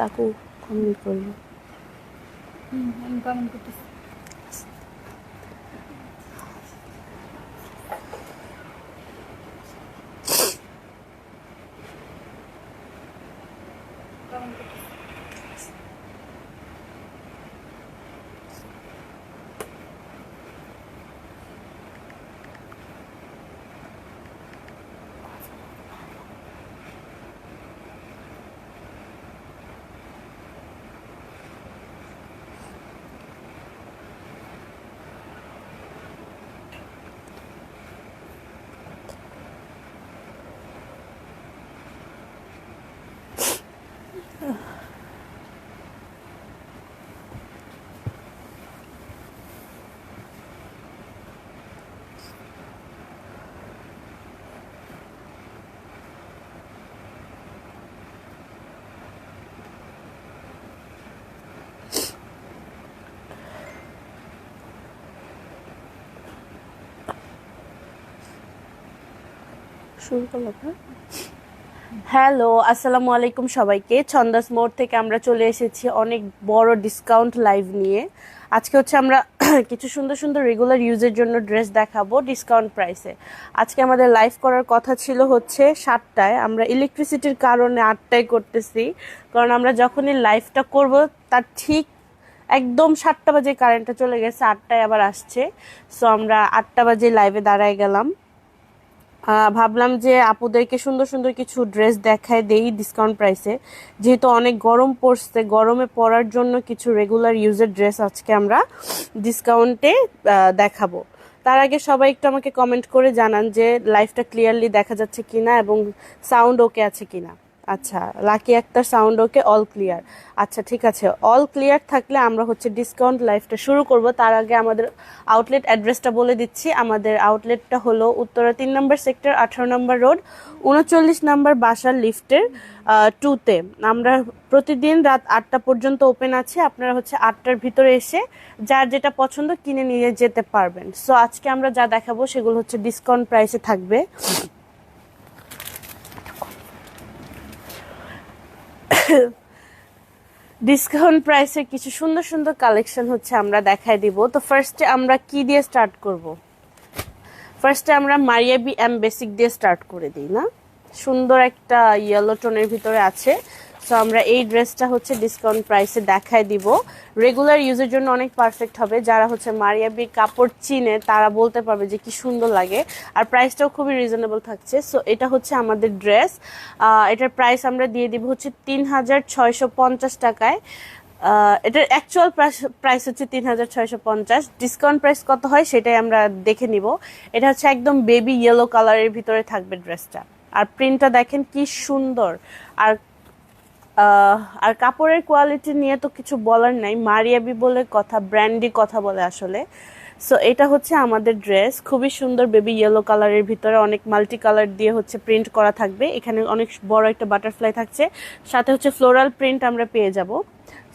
লাকু comment করলো। Comment করতেছি। শুরু করলাম না? হ্যালো, আসসালামু আলাইকুম সবাইকে। ছন্দাস মোড় থেকে আমরা চলে এসেছি অনেক বড় ডিসকাউন্ট লাইভ নিয়ে। আজকে হচ্ছে আমরা কিছু সুন্দর সুন্দর রেগুলার ইউজের জন্য ড্রেস দেখাবো ডিসকাউন্ট প্রাইসে। আজকে আমাদের লাইভ করার কথা ছিল হচ্ছে 7টায়, আমরা ইলেকট্রিসিটির কারণে 8টায় করতেছি। কারণ আমরা যখনই লাইভটা করব তার ঠিক একদম 7টা বাজে কারেন্টটা চলে গেছে, 8টায় আবার আসছে। সো আমরা 8টা বাজে লাইভে দাঁড়ায় গেলাম। ভাবলাম যে আপুদেরকে সুন্দর সুন্দর কিছু ড্রেস দেখায় দেই ডিসকাউন্ট প্রাইসে, যেহেতু অনেক গরম পড়ছে। গরমে পরার জন্য কিছু রেগুলার ইউজের ড্রেস আজকে আমরা ডিসকাউন্টে দেখাবো। তার আগে সবাই একটু আমাকে কমেন্ট করে জানান যে লাইভটা ক্লিয়ারলি দেখা যাচ্ছে কিনা এবং সাউন্ড ওকে আছে কিনা। আচ্ছা, লাকি একটা সাউন্ড ওকে, অল ক্লিয়ার। আচ্ছা ঠিক আছে, অল ক্লিয়ার থাকলে আমরা হচ্ছে ডিসকাউন্ট লাইভটা শুরু করব। তার আগে আমাদের আউটলেট অ্যাড্রেসটা বলে দিচ্ছি। আমাদের আউটলেটটা হলো উত্তরা 3 নম্বর সেক্টর, 18 নম্বর রোড, 39 নম্বর বাসার লিফটের 2তে। আমরা প্রতিদিন রাত 8টা পর্যন্ত ওপেন আছে। আপনারা হচ্ছে 8টার ভিতরে এসে যার যেটা পছন্দ কিনে নিয়ে যেতে পারবেন। সো আজকে আমরা যা দেখাবো সেগুলো হচ্ছে ডিসকাউন্ট প্রাইসে থাকবে। ডিসকাউন্ট প্রাইসে কিছু সুন্দর সুন্দর কালেকশন হচ্ছে আমরা দেখাই দিব। তো ফার্স্টে আমরা কি দিয়ে স্টার্ট করব? ফার্স্টে আমরা মারিয়াবি এম বেসিক দিয়ে স্টার্ট করে দিই না? সুন্দর একটা ইয়েলো টোনের ভিতরে আছে। সো আমরা এই ড্রেসটা হচ্ছে ডিসকাউন্ট প্রাইসে দেখাই দিব। রেগুলার ইউজের জন্য অনেক পারফেক্ট হবে। যারা হচ্ছে মারিয়াবির কাপড় চিনে তারা বলতে পারবে যে কি সুন্দর লাগে। আর প্রাইসটাও খুবই রিজনেবল থাকছে। সো এটা হচ্ছে আমাদের ড্রেস। এটার প্রাইস আমরা দিয়ে দিব হচ্ছে 3650 টাকায়। এটার অ্যাকচুয়াল প্রাইস হচ্ছে 3650। ডিসকাউন্ট প্রাইস কত হয় সেটাই আমরা দেখে নিব। এটা হচ্ছে একদম বেবি ইয়েলো কালারের ভিতরে থাকবে ড্রেসটা। আর প্রিন্টটা দেখেন কি সুন্দর। আর আর কাপড়ের কোয়ালিটি নিয়ে তো কিছু বলার নাই, মারিয়াবি বলে কথা, ব্র্যান্ডি কথা বলে আসলে। সো এটা হচ্ছে আমাদের ড্রেস, খুবই সুন্দর বেবি ইয়েলো কালারের ভিতরে অনেক মাল্টি কালার দিয়ে হচ্ছে প্রিন্ট করা থাকবে। এখানে অনেক বড় একটা বাটারফ্লাই থাকছে, সাথে হচ্ছে ফ্লোরাল প্রিন্ট আমরা পেয়ে যাব।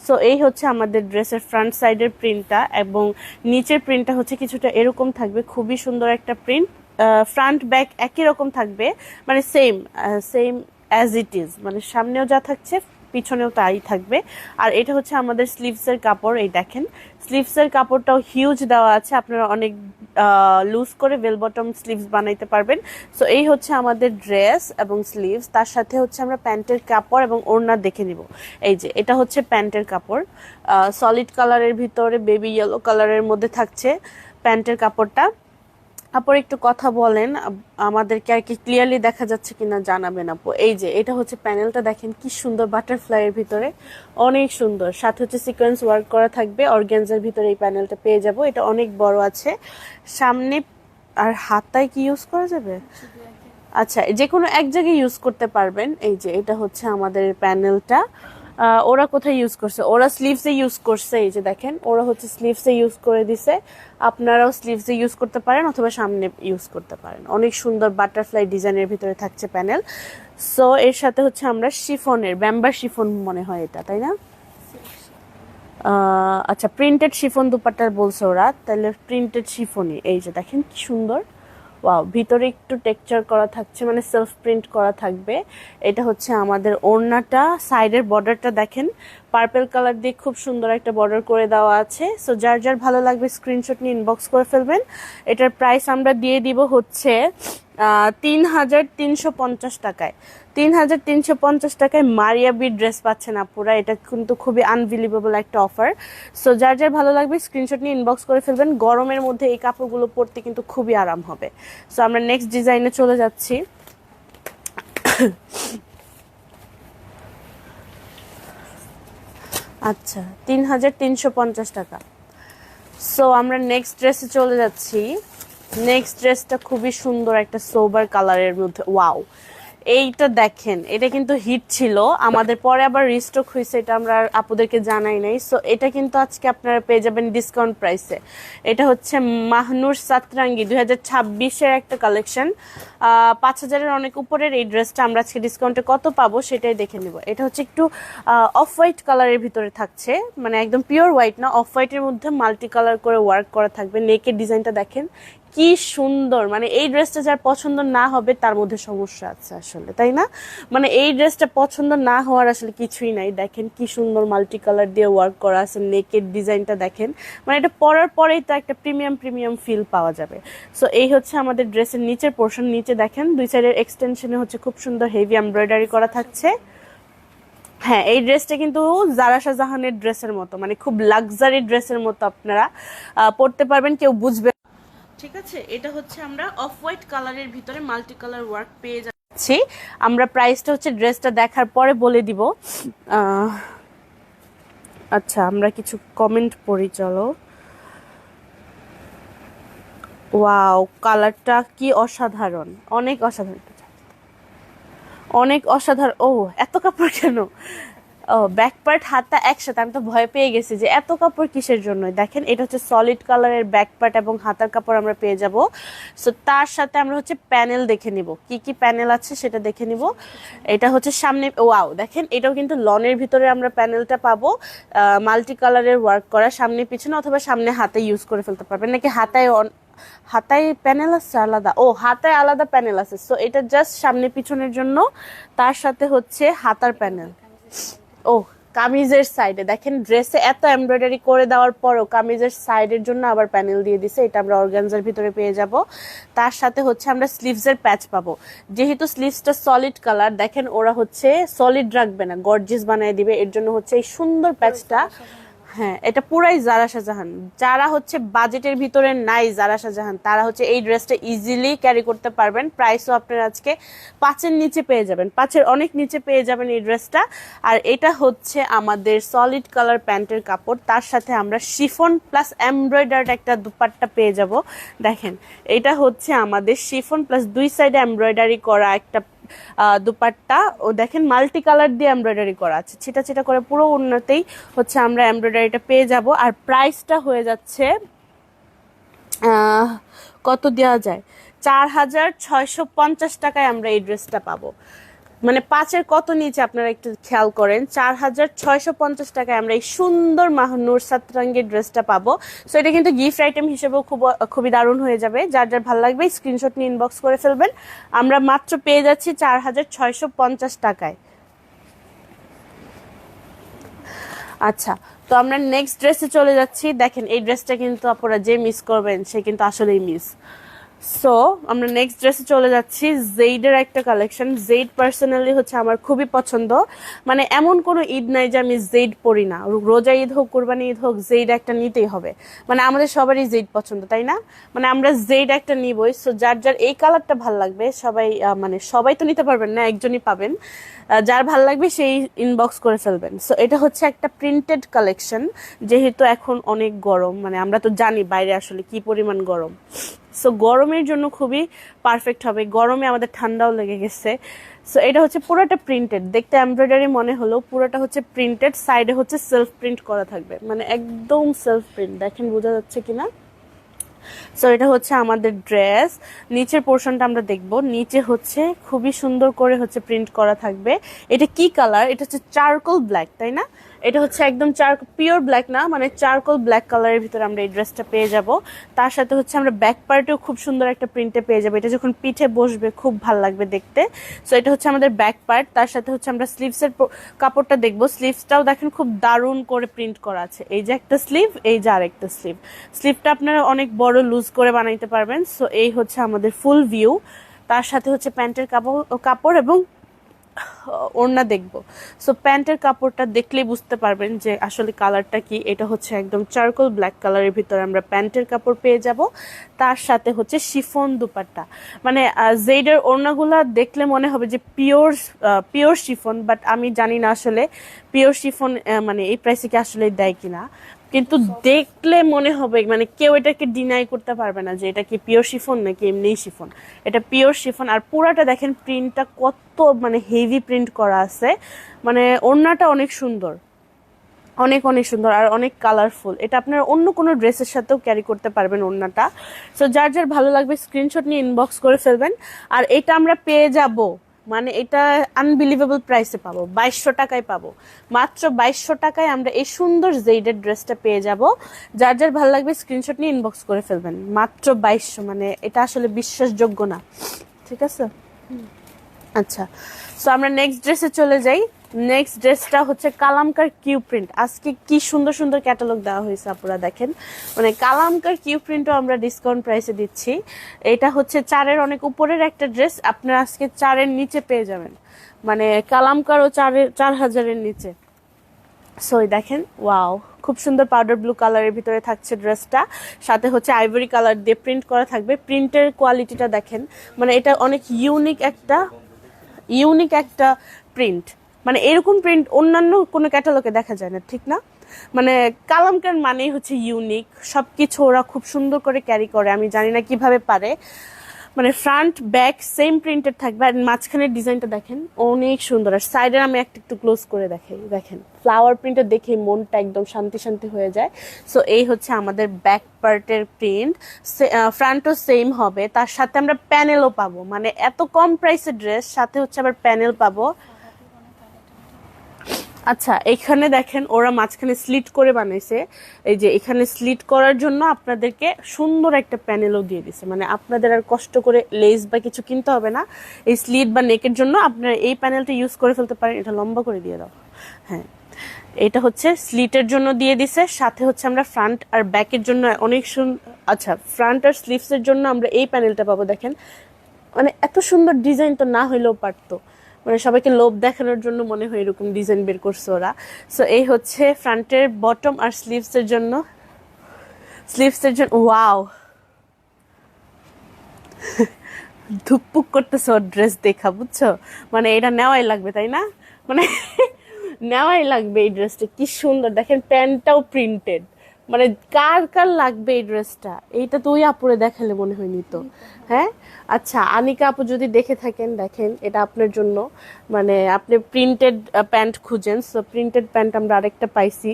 সো এই হচ্ছে আমাদের ড্রেসের ফ্রন্ট সাইডের প্রিন্টটা, এবং নিচের প্রিন্টটা হচ্ছে কিছুটা এরকম থাকবে। খুবই সুন্দর একটা প্রিন্ট। ফ্রন্ট ব্যাক একই রকম থাকবে, মানে same same as it is, মানে সামনেও যা থাকছে পিছনেও তাই থাকবে। আর এটা হচ্ছে আমাদের স্লিভসের কাপড়। এই দেখেন, স্লিভসের কাপড়টাও হিউজ দেওয়া আছে, আপনারা অনেক লুজ করে বেল বটম স্লিভস বানাইতে পারবেন। সো এই হচ্ছে আমাদের ড্রেস এবং স্লিভস। তার সাথে হচ্ছে আমরা প্যান্টের কাপড় এবং ওড়না দেখে নিব। এই যে এটা হচ্ছে প্যান্টের কাপড়, সলিড কালারের ভিতরে বেবি ইয়েলো কালারের মধ্যে থাকছে প্যান্টের কাপড়টা। আপু একটু কথা বলেন, আমাদেরকে আর কি ক্লিয়ারলি দেখা যাচ্ছে কিনা জানাবেন আপু। এই যে এটা হচ্ছে প্যানেলটা, দেখেন কি সুন্দর, বাটারফ্লাই এর ভিতরে অনেক সুন্দর। সাথে হচ্ছে সিকোয়েন্স ওয়ার্ক করা থাকবে, অর্গানজার ভিতরে এই প্যানেলটা পেয়ে যাব। এটা অনেক বড় আছে সামনে। আর হাতায় কি ইউজ করা যাবে? আচ্ছা, যে কোনো এক জায়গায় ইউজ করতে পারবেন। এই যে এটা হচ্ছে আমাদের প্যানেলটা। ওরা কোথায় ইউজ করছে? ওরা স্লিভসে ইউজ করছে। এই যে দেখেন, ওরা হচ্ছে স্লিভসে ইউজ করে দিছে। আপনারাও স্লিভসে ইউজ করতে পারেন অথবা সামনে ইউজ করতে পারেন। অনেক সুন্দর বাটারফ্লাই ডিজাইনের ভিতরে থাকছে প্যানেল। সো এর সাথে হচ্ছে আমরা শিফনের, ব্যাম্বার শিফন মনে হয় এটা, তাই না? আচ্ছা, প্রিন্টেড শিফন দুপাট্টার বলছে ওরা, তাহলে প্রিন্টেড শিফনই। এই যে দেখেন কি সুন্দর, ওয়াও, ভিতরে একটু টেক্সচার করা থাকছে, মানে সেলফ প্রিন্ট করা থাকবে। এটা হচ্ছে আমাদের ওড়নাটা, সাইডের বর্ডারটা দেখেন পার্পল কালার দিয়ে খুব সুন্দর একটা বর্ডার করে দেওয়া আছে। সো যার যার ভালো লাগবে স্ক্রিনশট নিয়ে ইনবক্স করে ফেলবেন। এটার প্রাইস আমরা দিয়ে দিব হচ্ছে ৩,৩৫০ টাকায়। ৩,৩৫০ টাকায় মারিয়া বি ড্রেস পাচ্ছেন আপুরা। এটা কিন্তু খুবই আনবিলিভেবল একটা অফার। সো যার যার ভালো লাগবে স্ক্রিনশট নিয়ে ইনবক্স করে ফেলবেন। গরমের মধ্যে এই কাপড়গুলো পরতে কিন্তু খুবই আরাম হবে। সো আমরা নেক্সট ডিজাইনে চলে যাচ্ছি। আচ্ছা, ৩,৩৫০ টাকা। সো আমরা নেক্সট ড্রেসে চলে যাচ্ছি। নেক্সট ড্রেসটা খুবই সুন্দর একটা সোবার কালারের মধ্যে। ওয়াও, এইটা দেখেন, এটা কিন্তু হিট ছিল আমাদের, পরে আবার রিস্টক হয়েছে, এটা আমরা আপুদেরকে জানাই নাই। সো এটা কিন্তু আজকে আপনারা পেয়ে যাবেন ডিসকাউন্ট প্রাইসে। এটা হচ্ছে মাহনুর সাতরাঙ্গি 2026-এর একটা কালেকশন। 5,000-এর অনেক উপরের এই ড্রেসটা আমরা আজকে ডিসকাউন্টে কত পাবো সেটাই দেখে নেব। এটা হচ্ছে একটু অফ হোয়াইট কালারের ভিতরে থাকছে, মানে একদম পিওর হোয়াইট না, অফ হোয়াইটের মধ্যে মাল্টি কালার করে ওয়ার্ক করা থাকবে। নেকের ডিজাইনটা দেখেন কি সুন্দর, মানে এই ড্রেসটা যার পছন্দ না হবে তার মধ্যে সমস্যা আছে আসলে, তাই না? মানে এই ড্রেসটা পছন্দ না হওয়ার আসলে কিছুই নাই। দেখেন কি সুন্দর মাল্টি কালার দিয়ে ওয়ার্ক করা আছে, নেকের ডিজাইনটা দেখেন, মানে এটা পরার পরেই তো একটা প্রিমিয়াম ফিল পাওয়া যাবে। সো এই হচ্ছে আমাদের ড্রেসের নিচের পোর্শন। নিচে দেখেন দুই সাইডের এক্সটেনশনে হচ্ছে খুব সুন্দর হেভি এমব্রয়ডারি করা থাকছে। হ্যাঁ, এই ড্রেসটা কিন্তু জারা শাহজাহানের ড্রেসের মতো, মানে খুব লাক্সারি ড্রেসের মতো আপনারা পরতে পারবেন, কেউ বুঝবে। ঠিক আছে, এটা হচ্ছে আমরা অফ হোয়াইট কালারের ভিতরে মাল্টি কালার ওয়ার্ক পেয়ে যাচ্ছি। আমরা প্রাইসটা হচ্ছে ড্রেসটা দেখার পরে বলে দিব। আচ্ছা, আমরা কিছু কমেন্ট পড়ি, চলো। ওয়াও, কালারটা কি অসাধারণ, অনেক অসাধারণ, অনেক অসাধারণ। ও, এত কাপড় কেন? ও, ব্যাক পার্ট হাতটা একসাথে, আমি তো ভয় পেয়ে গেছি যে এত কাপড় কিসের জন্য। দেখেন এটা হচ্ছে সলিড কালারের ব্যাক পার্ট এবং হাতার কাপড় আমরা পেয়ে যাব। সো তার সাথে আমরা হচ্ছে প্যানেল দেখে নিব, কি কি প্যানেল আছে সেটা দেখে নিব। এটা হচ্ছে সামনে, ওয়াও দেখেন, এটাও কিন্তু লনের ভিতরে আমরা প্যানেলটা পাবো, মাল্টি কালারের ওয়ার্ক করা, সামনে পিছনে অথবা সামনে হাতে ইউজ করে ফেলতে পারবেন, নাকি হাতায় প্যানেল আছে আলাদা? ও, হাতায় আলাদা প্যানেল আছে। সো এটা জাস্ট সামনে পিছনের জন্য, তার সাথে হচ্ছে হাতার প্যানেল। ও, কামিজের সাইডে দেখেন, ড্রেসে এত এমব্রয়ডারি করে দেওয়ার পরও কামিজের সাইডের জন্য আবার প্যানেল দিয়ে দিছে। এটা আমরা অর্গানজার ভিতরে পেয়ে যাব। তার সাথে হচ্ছে আমরা স্লিভসের প্যাচ পাবো। যেহেতু স্লিভসটা সলিড কালার, দেখেন ওরা হচ্ছে সলিড রাখবে না, গর্জিয়াস বানিয়ে দিবে, এর জন্য হচ্ছে এই সুন্দর প্যাচটা। হ্যাঁ, এটা পুরাই জারা শাহজাহান। যারা হচ্ছে বাজেটের ভিতরে নাই জারা শাহজাহান, তারা হচ্ছে এই ড্রেসটা ইজিলি ক্যারি করতে পারবেন। প্রাইসও আপনারা আজকে 5-এর নিচে পেয়ে যাবেন, 5-এর অনেক নিচে পেয়ে যাবেন এই ড্রেসটা। আর এটা হচ্ছে আমাদের সলিড কালার প্যান্টের কাপড়, তার সাথে আমরা শিফন প্লাস এমব্রয়ডার্ড একটা দুপাট্টা পেয়ে যাব। দেখেন, এটা হচ্ছে আমাদের শিফন প্লাস দুই সাইডে এমব্রয়ডারি করা একটা দুপাট্টা। ও দেখেন মাল্টি কালার দিয়ে এমব্রয়ডারি করা আছে, ছিটা ছিটা করে পুরো ওড়নাতেই হচ্ছে আমরা এমব্রয়ডারিটা পেয়ে যাব। আর প্রাইসটা হয়ে যাচ্ছে কত দেওয়া যায়, 4,650 টাকায় আমরা এই ড্রেসটা পাবো। মানে 5-এর কত নিচে আপনারা একটু খেয়াল করেন, 4,650 টাকায় আমরা এই সুন্দর মাহনুর সাতরাঙ্গের ড্রেসটা পাবো। সো এটা কিন্তু গিফট আইটেম হিসেবেও খুবই দারুণ হয়ে যাবে। যার যার ভালো লাগবে স্ক্রিনশট নিয়ে ইনবক্স করে ফেলবেন। আমরা মাত্র পেয়ে যাচ্ছি 4,650 টাকায়। আচ্ছা, তো আমরা নেক্সট ড্রেসে চলে যাচ্ছি। দেখেন এই ড্রেসটা কিন্তু আপনারা যে মিস করবেন সে কিন্তু আসলেই মিস। সো আমরা নেক্সট ড্রেসে চলে যাচ্ছি। জেইডের একটা কালেকশন। জেইড পার্সোনালি হচ্ছে আমার খুবই পছন্দ, মানে এমন কোনো ঈদ নাই যে আমি জেইড পরি না। রোজা ঈদ হোক, কুরবানি ঈদ হোক, জেইড একটা নিতেই হবে। মানে আমাদের সবারই জেইড পছন্দ, তাই না? মানে আমরা জেইড একটা নিবই। সো যার যার এই কালারটা ভাল লাগবে সবাই, মানে সবাই তো নিতে পারবেন না, একজনই পাবেন। যার ভাল লাগবে সেই ইনবক্স করে ফেলবেন। সো এটা হচ্ছে একটা প্রিন্টেড কালেকশন। যেহেতু এখন অনেক গরম, মানে আমরা তো জানি বাইরে আসলে কি পরিমাণ গরম। সো গরমের জন্য খুবই পারফেক্ট হবে। গরমে আমাদের ঠান্ডাও লেগে গেছে। সো এটা হচ্ছে পুরোটা প্রিন্টেড, দেখতে এমব্রয়ডারি মনে হলো, পুরোটা হচ্ছে প্রিন্টেড। সাইডে হচ্ছে সেলফ প্রিন্ট করা থাকবে, মানে একদম সেলফ প্রিন্ট। দেখেন বোঝা যাচ্ছে কিনা। সো এটা হচ্ছে আমাদের ড্রেস। নিচের পোর্শনটা আমরা দেখব। নিচে হচ্ছে খুবই সুন্দর করে হচ্ছে প্রিন্ট করা থাকবে। এটা কি কালার? এটা হচ্ছে চারকোল ব্ল্যাক, তাই না? এটা হচ্ছে একদম পিওর ব্ল্যাক না, মানে চারকোল ব্ল্যাক কালারের ভিতরে আমরা এই ড্রেসটা পেয়ে যাব। তার সাথে হচ্ছে আমরা ব্যাক পার্টেও খুব সুন্দর একটা প্রিন্টে পেয়ে যাবো। এটা যখন পিঠে বসবে খুব ভালো লাগবে দেখতে। সো এটা হচ্ছে আমাদের ব্যাক পার্ট। তার সাথে হচ্ছে আমরা স্লিভসের কাপড়টা দেখবো। স্লিভসটাও দেখেন খুব দারুণ করে প্রিন্ট করা আছে। এই যে একটা স্লিভ, এই যে আরেকটা স্লিভ। স্লিভটা আপনারা অনেক বড় লুজ করে বানাইতে পারবেন। সো এই হচ্ছে আমাদের ফুল ভিউ। তার সাথে হচ্ছে প্যান্টের কাপড় এবং ওড়না দেখবো। সো প্যান্টের কাপড়টা দেখলেই বুঝতে পারবেন যে আসলে কালারটা কি। এটা হচ্ছে একদম চারকোল ব্ল্যাক কালারের ভিতরে আমরা প্যান্টের কাপড় পেয়ে যাব। তার সাথে হচ্ছে শিফন দুপাট্টা, মানে জেডের ওড়নাগুলা দেখলে মনে হবে যে পিওর শিফন, বাট আমি জানি না আসলে পিওর শিফন মানে এই প্রাইসে কি আসলে দেয় কিনা, কিন্তু দেখলে মনে হবে মানে কেউ এটাকে ডিনাই করতে পারবে না যে এটা কি পিওর শিফন নাকি এমনিই শিফন। এটা পিওর শিফন। আর পুরাটা দেখেন প্রিন্টটা কত মানে হেভি প্রিন্ট করা আছে, মানে ওড়নাটা অনেক সুন্দর, অনেক অনেক সুন্দর আর অনেক কালারফুল। এটা আপনারা অন্য কোনো ড্রেসের সাথেও ক্যারি করতে পারবেন ওড়নাটা। সো যার যার ভালো লাগবে স্ক্রিনশট নিয়ে ইনবক্স করে ফেলবেন। আর এটা আমরা পেয়ে যাব, মানে এটা আনবিলিভেবল প্রাইসে পাবো, 2200 টাকায় পাবো। মাত্র 2200 টাকায় আমরা এই সুন্দর জেডের ড্রেসটা পেয়ে যাব। যার যার ভালো লাগবে স্ক্রিনশট নিয়ে ইনবক্স করে ফেলবেন। মাত্র 2200, মানে এটা আসলে বিশ্বাসযোগ্য না। ঠিক আছে, আচ্ছা। সো আমরা নেক্সট ড্রেসে চলে যাই। নেক্সট ড্রেসটা হচ্ছে কালামকার কিউ প্রিন্ট। আজকে কি সুন্দর সুন্দর ক্যাটালগ দেওয়া হয়েছে আপনারা দেখেন, মানে কালামকার কিউ প্রিন্টও আমরা ডিসকাউন্ট প্রাইসে দিচ্ছি। এটা হচ্ছে 4-এর অনেক উপরের একটা ড্রেস, আপনারা আজকে 4-এর নিচে পেয়ে যাবেন, মানে কালামকারও 4000-এর নিচে। সো দেখেন, ওয়াও, খুব সুন্দর পাউডার ব্লু কালারের ভিতরে থাকছে ড্রেসটা। সাথে হচ্ছে আইভরি কালার দিয়ে প্রিন্ট করা থাকবে। প্রিন্টের কোয়ালিটিটা দেখেন, মানে এটা অনেক ইউনিক একটা প্রিন্ট, মানে এরকম প্রিন্ট অন্যান্য কোনো ক্যাটালগে দেখা যায় না, ঠিক না? মানে কালামকার মানেই হচ্ছে ইউনিক, সবকিছু ওরা খুব সুন্দর করে ক্যারি করে, আমি জানি না কিভাবে পারে। মানে ফ্রন্ট ব্যাক সেম প্রিন্টেড থাকবে। আর মাঝখানের ডিজাইনটা দেখেন অনেক সুন্দর। আর সাইডের আমি একটু ক্লোজ করে দেখাই, দেখেন ফ্লাওয়ার প্রিন্টের দেখে মনটা একদম শান্তি শান্তি হয়ে যায়। সো এই হচ্ছে আমাদের ব্যাক পার্টের প্রিন্ট। ফ্রন্টও সেম হবে, তার সাথে আমরা প্যানেলও পাবো, মানে এত কম প্রাইসের ড্রেস সাথে হচ্ছে আবার প্যানেল পাবো। আচ্ছা, এখানে দেখেন ওরা মাঝখানে স্লিট করে বানাইছে। এই যে এখানে স্লিট করার জন্য আপনাদেরকে সুন্দর একটা প্যানেলও দিয়ে দিছে, মানে আপনাদের আর কষ্ট করে লেস বা কিছু কিনতে হবে না। এই স্লিট বা নেকের জন্য আপনারা এই প্যানেলটা ইউজ করে ফেলতে পারেন। এটা লম্বা করে দিয়ে দাও। হ্যাঁ, এটা হচ্ছে স্লিটের জন্য দিয়ে দিছে। সাথে হচ্ছে আমরা ফ্রন্ট আর ব্যাকের জন্য অনেক আচ্ছা, ফ্রন্ট আর স্লিভসের জন্য আমরা এই প্যানেলটা পাবো। দেখেন, মানে এত সুন্দর ডিজাইন তো না হইলেও পারতো, মানে সবাইকে লোভ দেখানোর জন্য মনে হয় এরকম ডিজাইন বের করছে ওরা। সো এই হচ্ছে ফ্রন্টের বটম আর স্লিভসের জন্য। ওয়াও, ধুকপুক করতেছে ওর ড্রেস দেখা, বুঝছো? মানে এটা নেওয়াই লাগবে, তাই না? মানে নেওয়াই লাগবে এই ড্রেসটা। কি সুন্দর দেখেন, প্যান্টটাও প্রিন্টেড, মানে কার কার লাগবে এই ড্রেসটা? এইটা তো ওই আপুরে দেখালে মনে হয়নি তো। হ্যাঁ, আচ্ছা, আনিকা আপু যদি দেখে থাকেন, দেখেন এটা আপনার জন্য। মানে আপনি প্রিন্টেড প্যান্ট খুঁজেন, সো প্রিন্টেড প্যান্ট আমরা আরেকটা পাইছি।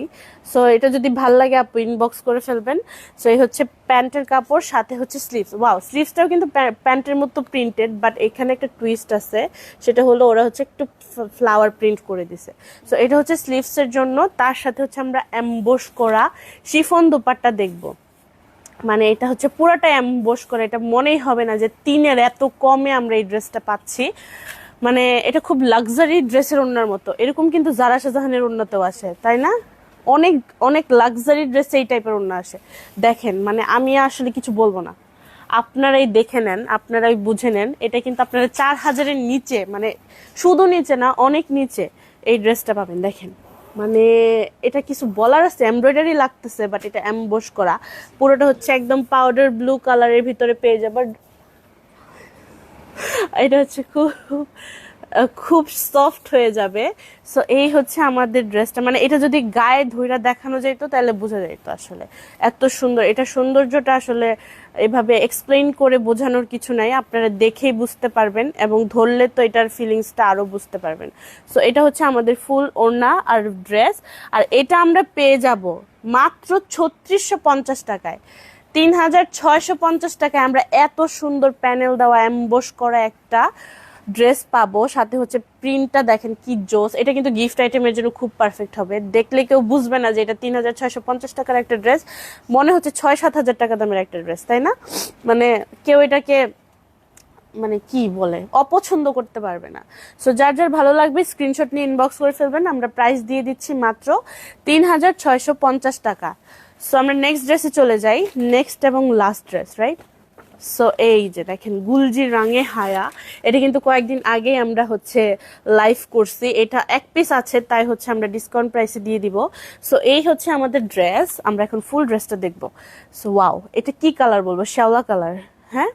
সো এটা যদি ভাল লাগে আপু ইনবক্স করে ফেলবেন। সো এই হচ্ছে প্যান্টের কাপড়, সাথে হচ্ছে স্লিভস। ওয়াও, স্লিভসটাও কিন্তু প্যান্টের মতো প্রিন্টেড, বাট এখানে একটা টুইস্ট আছে, সেটা হলো ওরা হচ্ছে একটু ফ্লাওয়ার প্রিন্ট করে দিছে। সো এটা হচ্ছে স্লিভসের জন্য। তার সাথে হচ্ছে আমরা এমবোস করা শিফন দোপাট্টা দেখবো, মানে এটা হচ্ছে পুরোটা এমবোস করে। এটা মনেই হবে না যে 3-এর এত কমে আমরা এই ড্রেসটা পাচ্ছি। মানে এটা খুব লাক্সারি ড্রেসের ওড়নার মতো। এরকম কিন্তু জারা শাহজাহানের ওড়নাতেও আসে, তাই না? অনেক অনেক লাক্সারি ড্রেসে এই টাইপের ওড়না আসে। দেখেন, মানে আমি আসলে কিছু বলবো না, আপনারাই দেখে নেন, আপনারাই বুঝে নেন। এটা কিন্তু আপনারা 4000-এর নিচে, মানে শুধু নিচে না, অনেক নিচে এই ড্রেসটা পাবেন। দেখেন, মানে এটা কিছু বলার আছে, এমব্রয়ডারি লাগতেছে, বাট এটা এমবোস করা। পুরোটা হচ্ছে একদম পাউডার ব্লু কালারের ভিতরে পেয়ে যাবার। এটা হচ্ছে খুব খুব সফট হয়ে যাবে। সো এই হচ্ছে আমাদের ড্রেসটা, মানে এটা যদি গায়ে ধইরা দেখানো যাইতো তাহলে বোঝা যাইতো আসলে এত সুন্দর। এটা সৌন্দর্যটা আসলে এভাবে এক্সপ্লেইন করে বোঝানোর কিছু নাই, আপনারা দেখেই বুঝতে পারবেন, এবং ধরলে তো এটার ফিলিংসটা আরো বুঝতে পারবেন। সো এটা হচ্ছে আমাদের ফুল ওড়না আর ড্রেস। আর এটা আমরা পেয়ে যাব মাত্র 3650 টাকায়। 3650 টাকায় আমরা এত সুন্দর প্যানেল দেওয়া এমবোস করা একটা ড্রেস পাবো, সাথে হচ্ছে প্রিন্টটা দেখেন কি জোস। এটা কিন্তু গিফট আইটেমের জন্য খুব পারফেক্ট হবে, দেখলে কেউ বুঝবে না যে এটা 3650 টাকার একটা ড্রেস, মনে হচ্ছে 6-7 হাজার টাকা দামের একটা ড্রেস, তাই না? মানে কেউ এটাকে মানে কি বলে অপছন্দ করতে পারবে না। সো যার যার ভালো লাগবে স্ক্রিনশট নিয়ে ইনবক্স করে ফেলবেন। আমরা প্রাইস দিয়ে দিচ্ছি মাত্র 3650 টাকা। সো আমরা নেক্সট ড্রেসে চলে যাই, নেক্সট এবং লাস্ট ড্রেস, রাইট? সো এই যে দেখেন গুলজির রঙে হায়া, এটা কিন্তু কয়েকদিন আগেই আমরা হচ্ছে লাইভ করছি, এটা এক পিস আছে তাই হচ্ছে আমরা ডিসকাউন্ট প্রাইসে দিয়ে দিব। সো এই হচ্ছে আমাদের ড্রেস, আমরা এখন ফুল ড্রেসটা দেখবো। সো ওয়াও, এটা কি কালার বলবো, শ্যাওলা কালার। হ্যাঁ,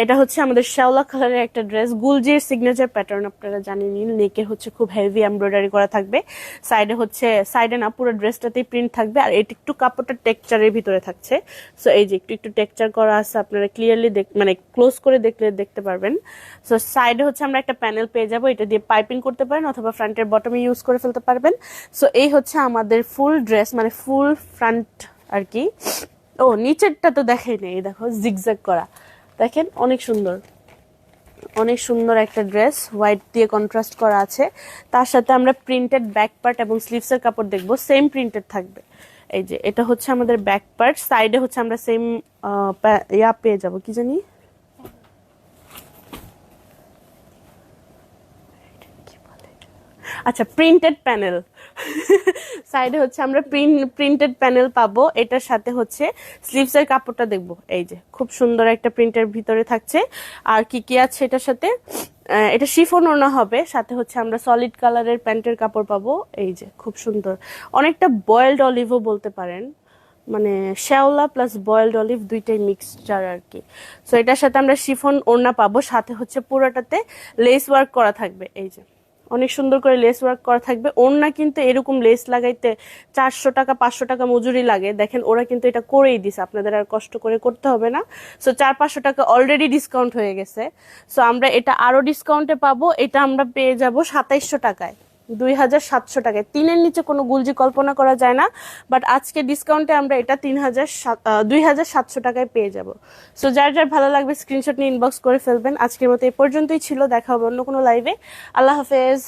এটা হচ্ছে আমাদের শ্যাওলা কালারের একটা ড্রেস, গুলজির সিগনেচার প্যাটার্ন, আপনারা জানেনই। নেকের হচ্ছে খুব হেভি এমব্রয়ডারি করা থাকবে, সাইডে হচ্ছে, সাইডে না পুরো ড্রেসটাতেই প্রিন্ট থাকবে, আর এটা একটু কাপড়টা টেক্সচারের ভিতরে থাকছে। সো এই যে একটু একটু টেক্সচার করা আছে, আপনারা ক্লিয়ারলি মানে ক্লোজ করে দেখলে দেখতে পারবেন। সো সাইডে হচ্ছে আমরা একটা প্যানেল পেয়ে যাবো, এটা দিয়ে পাইপিং করতে পারেন অথবা ফ্রন্টের বটমে ইউজ করে ফেলতে পারবেন। সো এই হচ্ছে আমাদের ফুল ড্রেস, মানে ফুল ফ্রন্ট আর কি। ও নিচেরটা তো দেখাই নেই, দেখো জিগজ্যাগ করা, দেখেন অনেক সুন্দর, অনেক সুন্দর একটা ড্রেস, হোয়াইট দিয়ে কন্ট্রাস্ট করা আছে। তার সাথে আমরা প্রিন্টেড ব্যাক পার্ট এবং স্লিভসের কাপড় দেখবো, সেম প্রিন্টেড থাকবে। এই যে এটা হচ্ছে আমাদের ব্যাক পার্ট, সাইডে হচ্ছে আমরা সেম ইয়া পেয়ে যাবো, কি জানি আচ্ছা, প্রিন্টেড প্যানেল। সাইডে হচ্ছে আমরা প্রিন্টেড প্যানেল পাবো, এটার সাথে হচ্ছে স্লিভসের কাপড়টা দেখবো। এই যে খুব সুন্দর একটা প্রিন্টের ভিতরে থাকছে। আর কি কি আছে এটার সাথে, এটা শিফন ওড়না হবে, সাথে হচ্ছে আমরা সলিড কালারের প্যান্টের কাপড় পাবো। এই যে খুব সুন্দর, অনেকটা বয়েলড অলিভও বলতে পারেন, মানে শ্যাওলা প্লাস বয়েলড অলিভ দুইটাই মিক্সচার আর কি। সো এটার সাথে আমরা শিফন ওড়না পাবো, সাথে হচ্ছে পুরোটাতে লেস ওয়ার্ক করা থাকবে। এই যে অনেক সুন্দর করে লেস ওয়ার্ক করা থাকবে। ওড়না কিন্তু এরকম লেস লাগাইতে 400 টাকা 500 টাকা মজুরি লাগে, দেখেন ওরা কিন্তু এটা করেই দিছে, আপনাদের আর কষ্ট করে করতে হবে না। সো 400-500 টাকা অলরেডি ডিসকাউন্ট হয়ে গেছে। সো আমরা এটা আরো ডিসকাউন্টে পাবো, এটা আমরা পেয়ে যাব 2700 টাকায়, 2700 টাকায়। 3-এর নিচে কোনো গুলজি কল্পনা করা যায় না, বাট আজকে ডিসকাউন্টে আমরা এটা 2700 টাকায় পেয়ে যাব। সো যার যার ভালো লাগবে স্ক্রিনশট নিয়ে ইনবক্স করে ফেলবেন। আজকের মতো এই পর্যন্তই ছিল, দেখা হবে অন্য কোনো লাইভে। আল্লাহ হাফেজ।